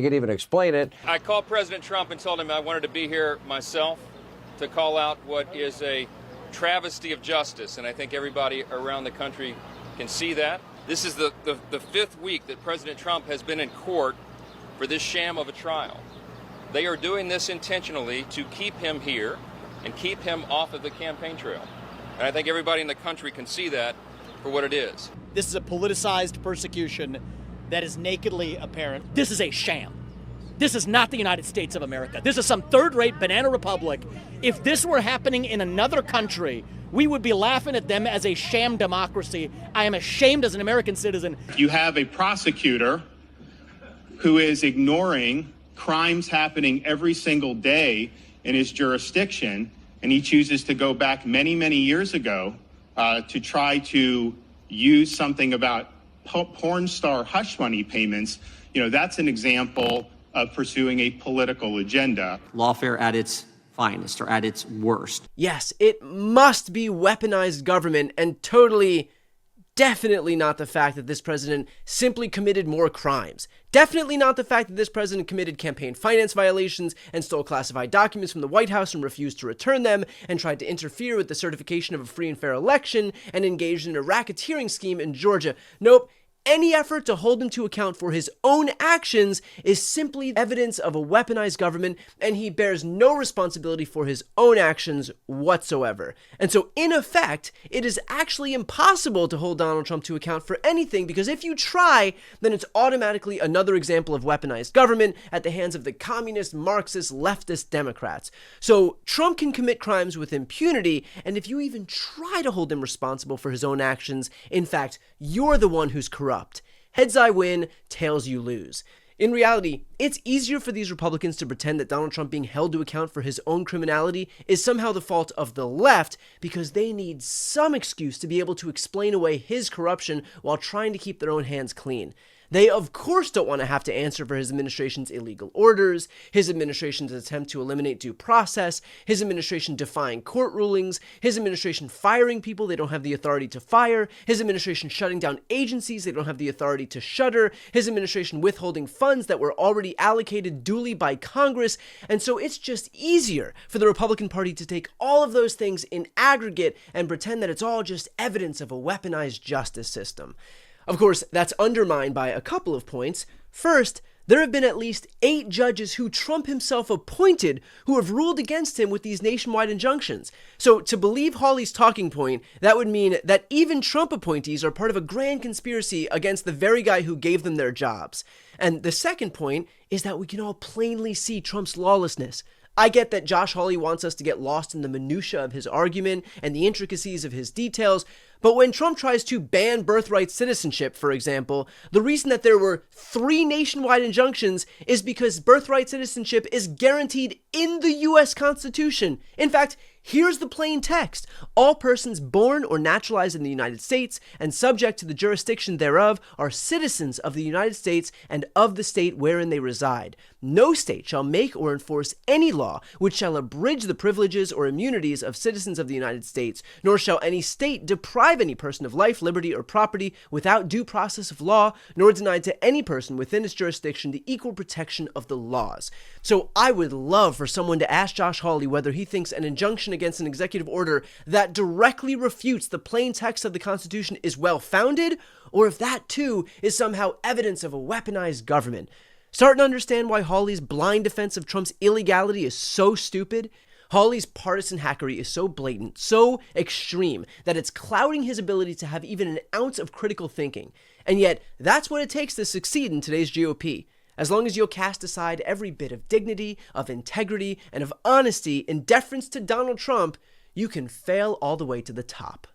You could even explain it. I called President Trump and told him I wanted to be here myself to call out what is a travesty of justice, and I think everybody around the country can see that. This is the fifth week that President Trump has been in court for this sham of a trial. They are doing this intentionally to keep him here and keep him off of the campaign trail. And I think everybody in the country can see that for what it is. This is a politicized persecution that is nakedly apparent. This is a sham. This is not the United States of America. This is some third-rate banana republic. If this were happening in another country, we would be laughing at them as a sham democracy. I am ashamed as an American citizen. You have a prosecutor who is ignoring crimes happening every single day in his jurisdiction, and he chooses to go back many, many years ago to try to use something about porn star hush money payments. You know, that's an example of pursuing a political agenda. Lawfare at its finest, or at its worst. Yes, it must be weaponized government, and totally, definitely not the fact that this president simply committed more crimes. Definitely not the fact that this president committed campaign finance violations and stole classified documents from the White House and refused to return them, and tried to interfere with the certification of a free and fair election, and engaged in a racketeering scheme in Georgia. Nope. Any effort to hold him to account for his own actions is simply evidence of a weaponized government, and he bears no responsibility for his own actions whatsoever. And so, in effect, it is actually impossible to hold Donald Trump to account for anything, because if you try, then it's automatically another example of weaponized government at the hands of the communist, Marxist, leftist Democrats. So, Trump can commit crimes with impunity, and if you even try to hold him responsible for his own actions, in fact, you're the one who's corrupt. Heads I win, tails you lose. In reality, it's easier for these Republicans to pretend that Donald Trump being held to account for his own criminality is somehow the fault of the left, because they need some excuse to be able to explain away his corruption while trying to keep their own hands clean. They, of course, don't want to have to answer for his administration's illegal orders, his administration's attempt to eliminate due process, his administration defying court rulings, his administration firing people they don't have the authority to fire, his administration shutting down agencies they don't have the authority to shutter, his administration withholding funds that were already allocated duly by Congress. And so it's just easier for the Republican Party to take all of those things in aggregate and pretend that it's all just evidence of a weaponized justice system. Of course, that's undermined by a couple of points. First, there have been at least 8 judges who Trump himself appointed who have ruled against him with these nationwide injunctions. So to believe Hawley's talking point, that would mean that even Trump appointees are part of a grand conspiracy against the very guy who gave them their jobs. And the second point is that we can all plainly see Trump's lawlessness. I get that Josh Hawley wants us to get lost in the minutia of his argument and the intricacies of his details, but when Trump tries to ban birthright citizenship, for example, the reason that there were 3 nationwide injunctions is because birthright citizenship is guaranteed in the U.S. Constitution. In fact, here's the plain text. All persons born or naturalized in the United States and subject to the jurisdiction thereof are citizens of the United States and of the state wherein they reside. No state shall make or enforce any law which shall abridge the privileges or immunities of citizens of the United States, nor shall any state deprive any person of life, liberty, or property without due process of law, nor deny to any person within its jurisdiction the equal protection of the laws. So I would love for someone to ask Josh Hawley whether he thinks an injunction against an executive order that directly refutes the plain text of the Constitution is well-founded, or if that too is somehow evidence of a weaponized government. Starting to understand why Hawley's blind defense of Trump's illegality is so stupid? Hawley's partisan hackery is so blatant, so extreme, that it's clouding his ability to have even an ounce of critical thinking. And yet, that's what it takes to succeed in today's GOP. As long as you'll cast aside every bit of dignity, of integrity, and of honesty in deference to Donald Trump, you can fail all the way to the top.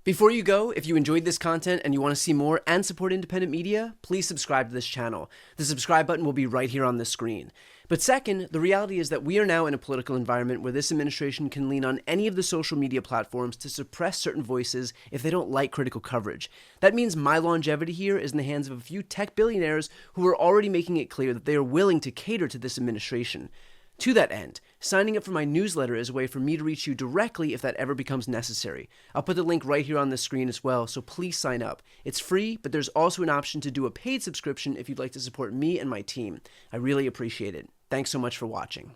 Before you go, if you enjoyed this content and you want to see more and support independent media, please subscribe to this channel. The subscribe button will be right here on the screen. But second, the reality is that we are now in a political environment where this administration can lean on any of the social media platforms to suppress certain voices if they don't like critical coverage. That means my longevity here is in the hands of a few tech billionaires who are already making it clear that they are willing to cater to this administration. To that end, signing up for my newsletter is a way for me to reach you directly if that ever becomes necessary. I'll put the link right here on the screen as well, so please sign up. It's free, but there's also an option to do a paid subscription if you'd like to support me and my team. I really appreciate it. Thanks so much for watching.